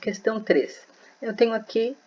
Questão 3. Eu tenho aqui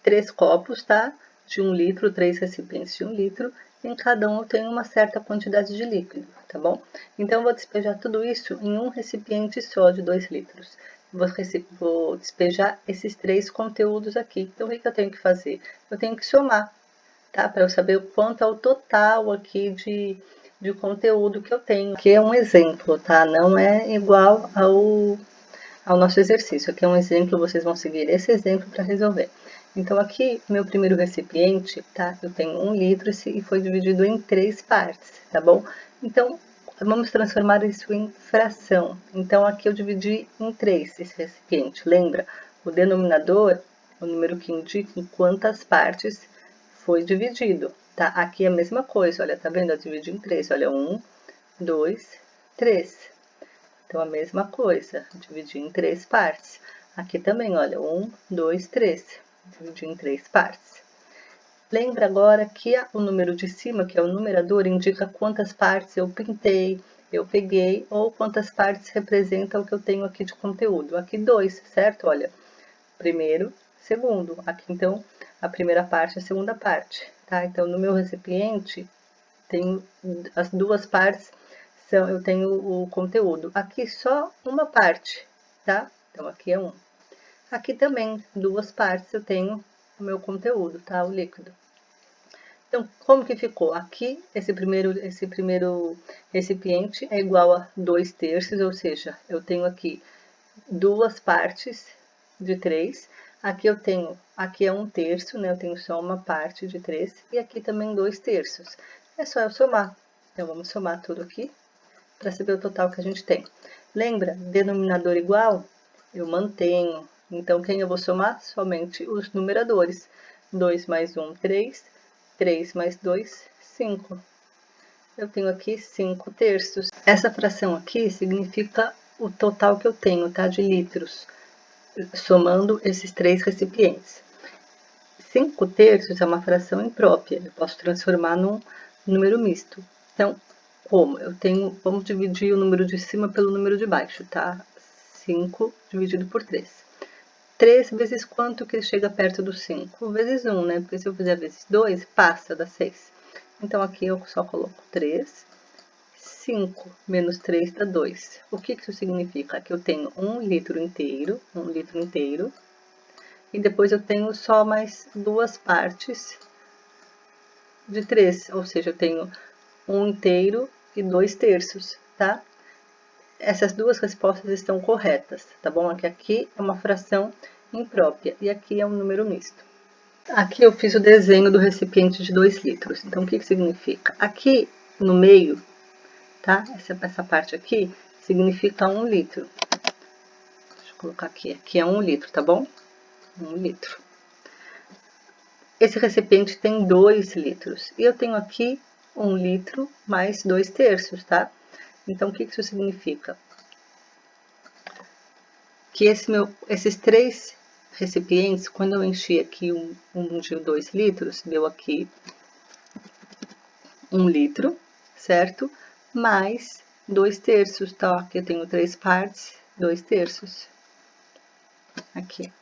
3 copos, tá? De 1 litro, 3 recipientes de 1 litro. Em cada um eu tenho uma certa quantidade de líquido, tá bom? Então, eu vou despejar tudo isso em um recipiente só de 2 litros. Vou despejar esses 3 conteúdos aqui. Então, o que eu tenho que fazer? Eu tenho que somar, tá? Para eu saber o quanto é o total aqui de conteúdo que eu tenho. Aqui é um exemplo, tá? Não é igual ao nosso exercício. Aqui é um exemplo, vocês vão seguir esse exemplo para resolver. Então, aqui, meu primeiro recipiente, tá? Eu tenho 1 litro e foi dividido em 3 partes, tá bom? Então, vamos transformar isso em fração. Então, aqui eu dividi em 3 esse recipiente. Lembra? O denominador, o número que indica em quantas partes foi dividido, tá? Aqui é a mesma coisa, olha, tá vendo? Eu dividi em 3, olha, 1, 2, 3. Então, a mesma coisa, dividir em 3 partes. Aqui também, olha, 1, 2, 3. Dividir em 3 partes. Lembra agora que o número de cima, que é o numerador, indica quantas partes eu pintei, eu peguei, ou quantas partes representam o que eu tenho aqui de conteúdo. Aqui 2, certo? Olha, primeiro, segundo. Aqui, então, a primeira parte e a segunda parte, tá? Então, no meu recipiente, tenho as duas partes, eu tenho o conteúdo. Aqui só uma parte, tá? Então, aqui é 1. Aqui também, 2 partes, eu tenho o meu conteúdo, tá? O líquido. Então, como que ficou? Aqui, esse primeiro recipiente é igual a 2/3, ou seja, eu tenho aqui 2 partes de 3. Aqui aqui é 1/3, né? Eu tenho só uma parte de 3. E aqui também 2/3. É só eu somar. Então, vamos somar tudo aqui para saber o total que a gente tem. Lembra? Denominador igual? Eu mantenho. Então, quem eu vou somar? Somente os numeradores. 2 mais 1, 3. 3 mais 2, 5. Eu tenho aqui 5/3. Essa fração aqui significa o total que eu tenho, tá? De litros, somando esses 3 recipientes. 5/3 é uma fração imprópria. Eu posso transformar num número misto. Então, como? Vamos dividir o número de cima pelo número de baixo, tá? 5 dividido por 3. 3 vezes quanto que chega perto do 5? Vezes 1, né? Porque se eu fizer vezes 2, passa, dá 6. Então, aqui eu só coloco 3. 5 menos 3 dá 2. O que isso significa? Que eu tenho 1 litro inteiro, e depois eu tenho só mais 2 partes de 3, ou seja, eu tenho 1 inteiro e 2/3, tá? Essas duas respostas estão corretas, tá bom? Aqui é uma fração imprópria e aqui é um número misto. Aqui eu fiz o desenho do recipiente de 2 litros. Então, o que significa? Aqui no meio, tá? Essa parte aqui significa 1 litro. Deixa eu colocar aqui. Aqui é 1 litro, tá bom? 1 litro. Esse recipiente tem 2 litros. E eu tenho aqui 1 litro mais 2/3, tá? Então, o que isso significa? Que esses 3 recipientes, quando eu enchi aqui um de 2 litros, deu aqui 1 litro, certo? Mais 2/3, tá? Aqui eu tenho 3 partes, 2/3. Aqui.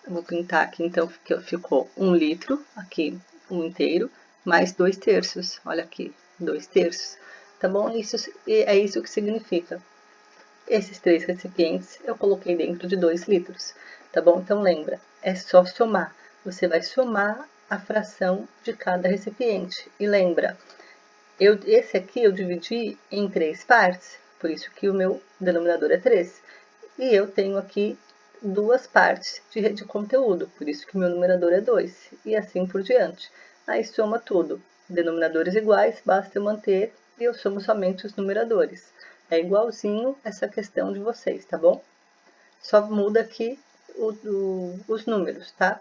Eu vou pintar aqui, então, ficou 1 litro, aqui, 1 inteiro, mais 2/3. Olha aqui, 2/3. Tá bom? É isso que significa. Esses 3 recipientes eu coloquei dentro de 2 litros, tá bom? Então, lembra, é só somar. Você vai somar a fração de cada recipiente. E lembra, esse aqui eu dividi em 3 partes, por isso que o meu denominador é 3. E eu tenho aqui 2 partes de conteúdo, por isso que o meu numerador é 2. E assim por diante. Aí soma tudo. Denominadores iguais, basta eu manter e eu somo somente os numeradores. É igualzinho essa questão de vocês, tá bom? Só muda aqui os números, tá?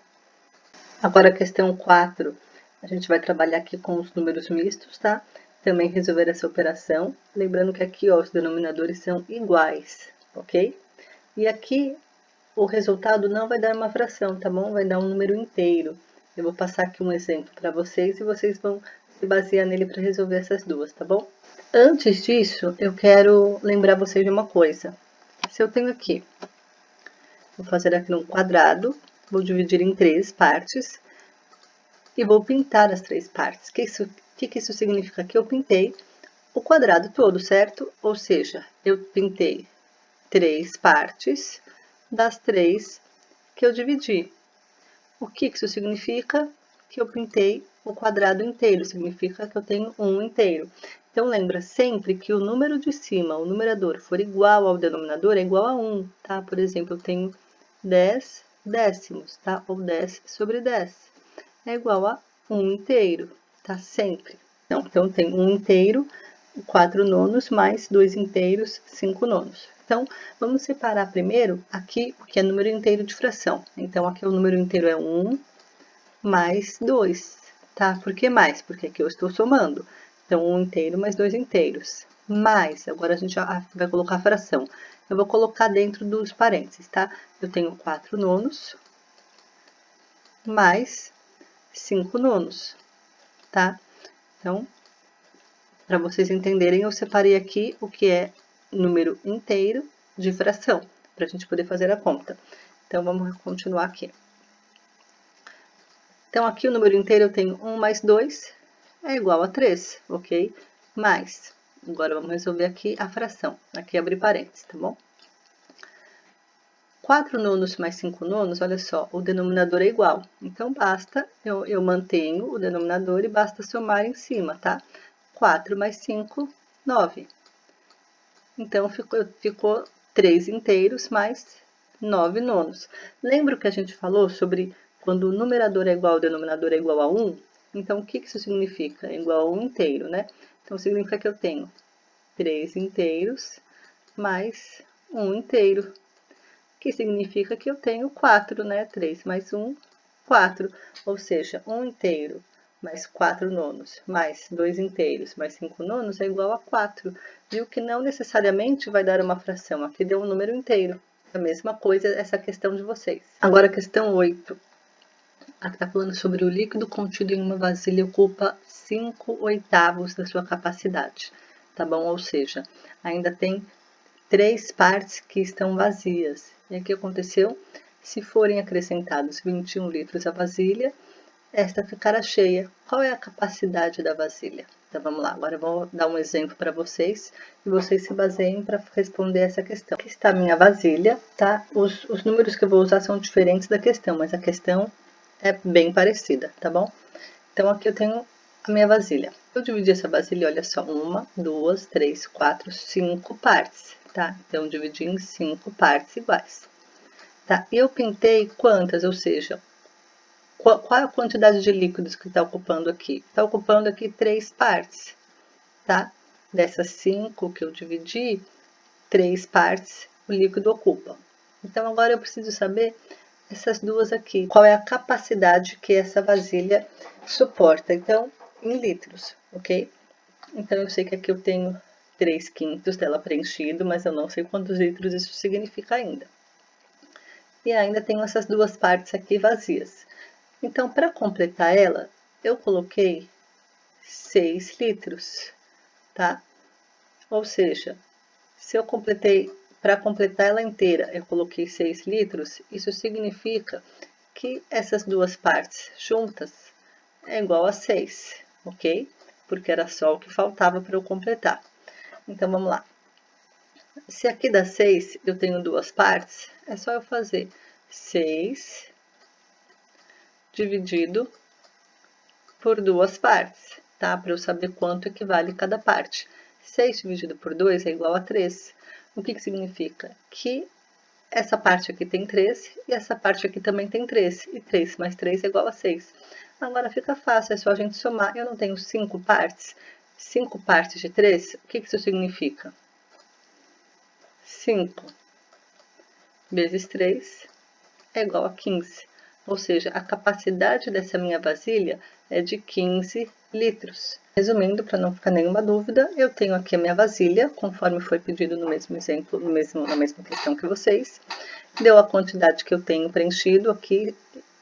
Agora, a questão 4, a gente vai trabalhar aqui com os números mistos, tá? Também resolver essa operação. Lembrando que aqui, ó, os denominadores são iguais, ok? E aqui, o resultado não vai dar uma fração, tá bom? Vai dar um número inteiro. Eu vou passar aqui um exemplo para vocês e vocês vão se basear nele para resolver essas duas, tá bom? Antes disso, eu quero lembrar vocês de uma coisa. Se eu tenho aqui, vou fazer aqui um quadrado, vou dividir em 3 partes e vou pintar as 3 partes. O que isso significa? Que eu pintei o quadrado todo, certo? Ou seja, eu pintei 3 partes das 3 que eu dividi. O que isso significa? Que eu pintei o quadrado inteiro, significa que eu tenho um inteiro. Então, lembra sempre que o número de cima, o numerador, for igual ao denominador, é igual a 1, tá? Por exemplo, eu tenho 10 décimos, tá? Ou 10 sobre 10. É igual a 1 inteiro, tá? Sempre. Então, eu tenho 1 inteiro, 4 nonos, mais 2 inteiros, 5 nonos. Então, vamos separar primeiro aqui o que é número inteiro de fração. Então, aqui o número inteiro é 1 mais 2, tá? Por que mais? Porque aqui eu estou somando. Então, 1 inteiro mais 2 inteiros. Mais, agora a gente vai colocar a fração. Eu vou colocar dentro dos parênteses, tá? Eu tenho 4 nonos mais 5 nonos, tá? Então, para vocês entenderem, eu separei aqui o que é número inteiro de fração, para a gente poder fazer a conta. Então, vamos continuar aqui. Então, aqui o número inteiro eu tenho 1 mais 2 é igual a 3, ok? Mais. Agora, vamos resolver aqui a fração. Aqui abre parênteses, tá bom? 4 nonos mais 5 nonos, olha só, o denominador é igual. Então, basta, eu mantenho o denominador e basta somar em cima, tá? 4 mais 5, 9. Então, ficou 3 inteiros mais 9 nonos. Lembra o que a gente falou sobre quando o numerador é igual ao denominador é igual a 1? Então, o que isso significa? É igual a 1 inteiro, né? Então, significa que eu tenho 3 inteiros mais 1 inteiro, que significa que eu tenho 4, né? 3 mais 1, 4. Ou seja, 1 inteiro mais 4 nonos, mais 2 inteiros, mais 5 nonos, é igual a 4. Viu que não necessariamente vai dar uma fração, aqui deu um número inteiro. A mesma coisa essa questão de vocês. Agora, a questão 8. Aqui está falando sobre o líquido contido em uma vasilha ocupa 5/8 da sua capacidade, tá bom? Ou seja, ainda tem 3 partes que estão vazias. E o que aconteceu? Se forem acrescentados 21 litros à vasilha, esta ficará cheia. Qual é a capacidade da vasilha? Então, vamos lá. Agora eu vou dar um exemplo para vocês e vocês se baseiem para responder essa questão. Aqui está a minha vasilha, tá? Os números que eu vou usar são diferentes da questão, mas a questão é bem parecida, tá bom? Então, aqui eu tenho a minha vasilha. Eu dividi essa vasilha, olha só, 1, 2, 3, 4, 5 partes, tá? Então, eu dividi em 5 partes iguais. Tá? E eu pintei quantas? Ou seja, qual é a quantidade de líquidos que está ocupando aqui? Está ocupando aqui 3 partes, tá? Dessas 5 que eu dividi, 3 partes o líquido ocupa. Então, agora eu preciso saber essas duas aqui. Qual é a capacidade que essa vasilha suporta? Então, em litros, ok? Então, eu sei que aqui eu tenho 3/5 dela preenchido, mas eu não sei quantos litros isso significa ainda. E ainda tenho essas duas partes aqui vazias. Então, para completar ela, eu coloquei 6 litros, tá? Ou seja, se eu completei, para completar ela inteira, eu coloquei 6 litros, isso significa que essas duas partes juntas é igual a 6, ok? Porque era só o que faltava para eu completar. Então, vamos lá. Se aqui dá 6, eu tenho duas partes, é só eu fazer 6 dividido por duas partes, tá? Para eu saber quanto equivale cada parte. 6 dividido por 2 é igual a 3. O que significa? Que essa parte aqui tem 3 e essa parte aqui também tem 3. E 3 mais 3 é igual a 6. Agora fica fácil, é só a gente somar. Eu não tenho 5 partes? 5 partes de 3, o que isso significa? 5 vezes 3 é igual a 15. Ou seja, a capacidade dessa minha vasilha é de 15 litros. Resumindo, para não ficar nenhuma dúvida, eu tenho aqui a minha vasilha, conforme foi pedido no mesmo exemplo, na mesma questão que vocês. Deu a quantidade que eu tenho preenchido aqui,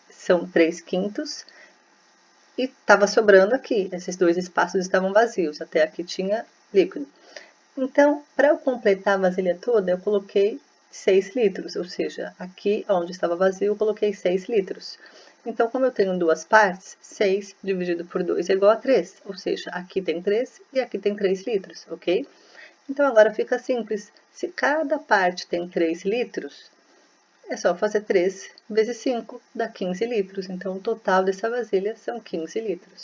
são 3/5. E estava sobrando aqui, esses dois espaços estavam vazios, até aqui tinha líquido. Então, para eu completar a vasilha toda, eu coloquei 6 litros, ou seja, aqui onde estava vazio eu coloquei 6 litros. Então, como eu tenho duas partes, 6 dividido por 2 é igual a 3, ou seja, aqui tem 3 e aqui tem 3 litros, ok? Então, agora fica simples. Se cada parte tem 3 litros, é só fazer 3 vezes 5, dá 15 litros. Então, o total dessa vasilha são 15 litros.